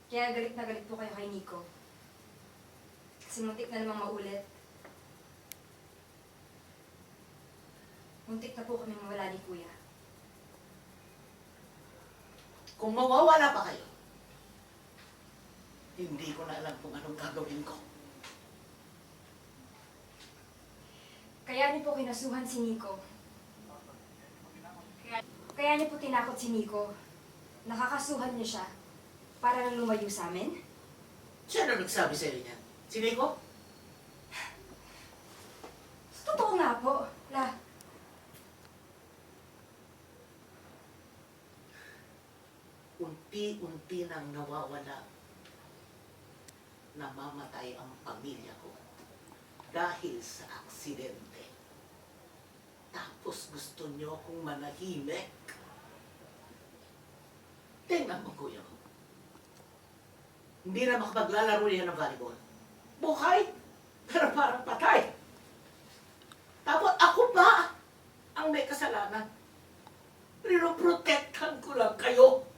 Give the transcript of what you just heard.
Kaya galit na galit po kayo kay Nico. Kasi muntik na namang maulit. Muntik na po kami mawala ni Kuya. Kung mawawala pa kayo, hindi ko na alam kung anong gagawin ko. Kaya niyo po kinasuhan si Nico. Kaya niyo po tinakot si Nico. Nakakasuhan niyo siya para lang lumayo sa amin. Sino nagsabi sa'yo niyan? Si Nico? Totoo nga po. Unti-unti nang nawawala. Namamatay ang pamilya ko dahil sa aksidente. Tapos gusto niyo akong manahimik. Tingnan mo, kuya ko. Hindi na makapaglalaro niya ng volleyball. Buhay, pero parang patay. Tapos ako pa ang may kasalanan. Pinoprotektan ko lang kayo.